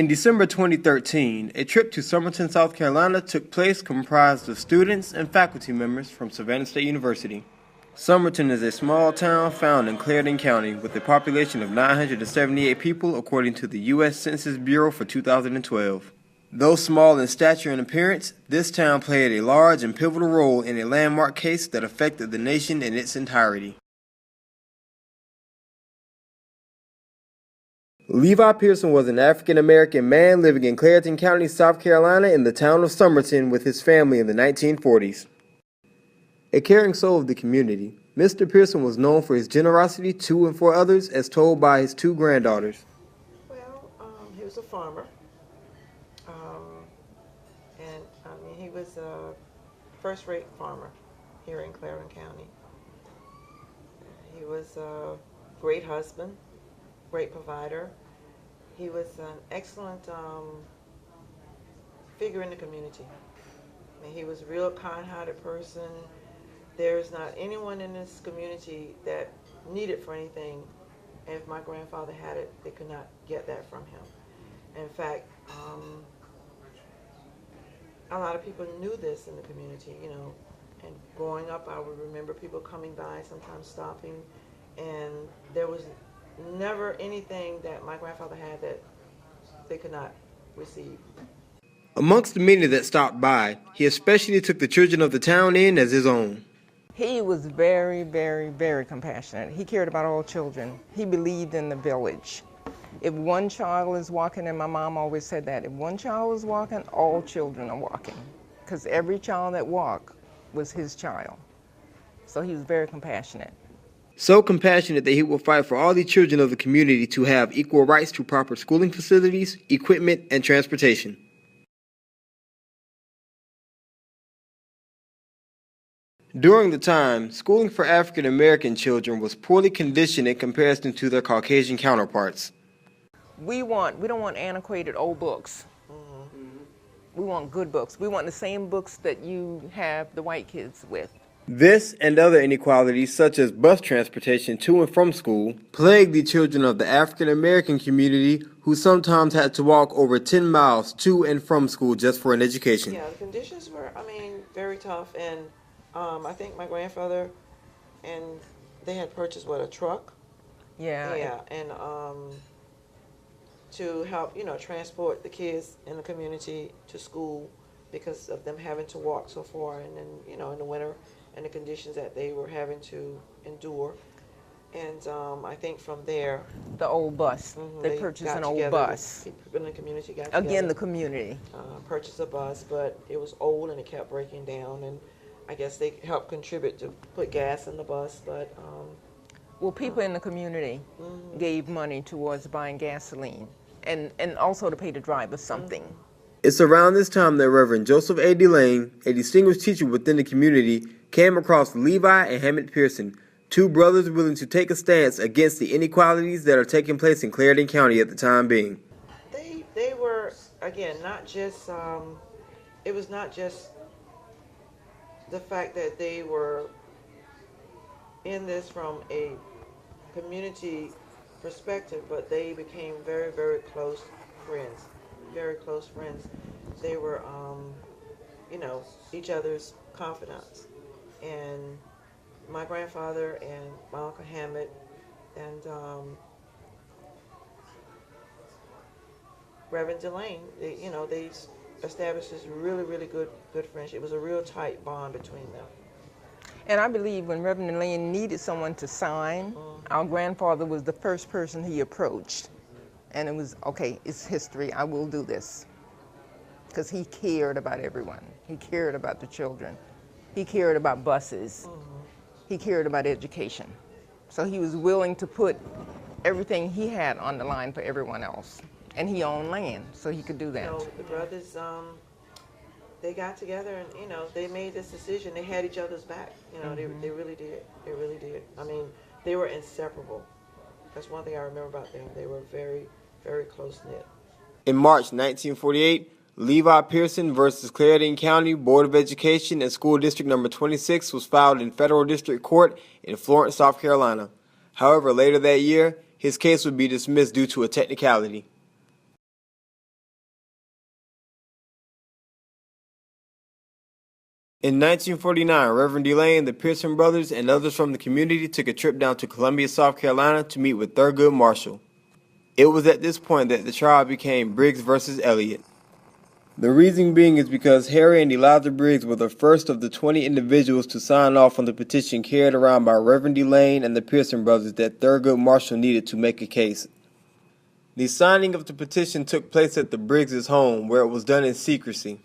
In December 2013, a trip to Summerton, South Carolina took place comprised of students and faculty members from Savannah State University. Summerton is a small town found in Clarendon County with a population of 978 people according to the U.S. Census Bureau for 2012. Though small in stature and appearance, this town played a large and pivotal role in a landmark case that affected the nation in its entirety. Levi Pearson was an African-American man living in Clarendon County, South Carolina in the town of Summerton with his family in the 1940s. A caring soul of the community, Mr. Pearson was known for his generosity to and for others, as told by his two granddaughters. Well, he was a farmer, and he was a first-rate farmer here in Clarendon County. He was a great husband, great provider. He was an excellent figure in the community. He was a real kind-hearted person. There's not anyone in this community that needed for anything, and if my grandfather had it, they could not get that from him. In fact, a lot of people knew this in the community, and growing up, I would remember people coming by, sometimes stopping, and there was never anything that my grandfather had that they could not receive. Amongst the many that stopped by, he especially took the children of the town in as his own. He was very, very, very compassionate. He cared about all children. He believed in the village. If one child is walking, and my mom always said that, if one child is walking, all children are walking. Because every child that walked was his child. So he was very compassionate. So compassionate that he will fight for all the children of the community to have equal rights to proper schooling facilities, equipment, and transportation. During the time, schooling for African American children was poorly conditioned in comparison to their Caucasian counterparts. We don't want antiquated old books. We want good books. We want the same books that you have the white kids with. This and other inequalities, such as bus transportation to and from school, plagued the children of the African American community who sometimes had to walk over 10 miles to and from school just for an education. Yeah, the conditions were, very tough, and I think my grandfather, and they had purchased, a truck? Yeah. Yeah, and to help, transport the kids in the community to school because of them having to walk so far, and then, in the winter, and the conditions that they were having to endure. And I think from there... The old bus. They purchased an old bus. People in the community got together. Again, the community. Purchased a bus, but it was old and it kept breaking down, and I guess they helped contribute to put gas in the bus, but... Well, people in the community gave money towards buying gasoline and also to pay the driver something. It's around this time that Reverend Joseph A. Delane, a distinguished teacher within the community, came across Levi and Hammond Pearson, two brothers willing to take a stance against the inequalities that are taking place in Clarendon County at the time being. They were, again, not just, it was not just the fact that they were in this from a community perspective, but they became very, very close friends. Very close friends. They were, each other's confidants. And my grandfather and my Uncle Hammett and Reverend Delane, they established this really, really good friendship. It was a real tight bond between them. And I believe when Reverend Delane needed someone to sign, our grandfather was the first person he approached. And it was, okay, it's history, I will do this. Because he cared about everyone. He cared about the children. He cared about buses. He cared about education. So he was willing to put everything he had on the line for everyone else. And he owned land, so he could do that. The brothers, they got together and, they made this decision. They had each other's back. They really did. They really did. They were inseparable. That's one thing I remember about them. They were very, very close-knit. In March 1948, Levi Pearson versus Clarendon County Board of Education and School District Number 26 was filed in Federal District Court in Florence, South Carolina. However, later that year, his case would be dismissed due to a technicality. In 1949, Reverend Delane, the Pearson brothers, and others from the community took a trip down to Columbia, South Carolina to meet with Thurgood Marshall. It was at this point that the trial became Briggs versus Elliott. The reason being is because Harry and Eliza Briggs were the first of the 20 individuals to sign off on the petition carried around by Reverend Delane and the Pearson brothers that Thurgood Marshall needed to make a case. The signing of the petition took place at the Briggs' home, where it was done in secrecy.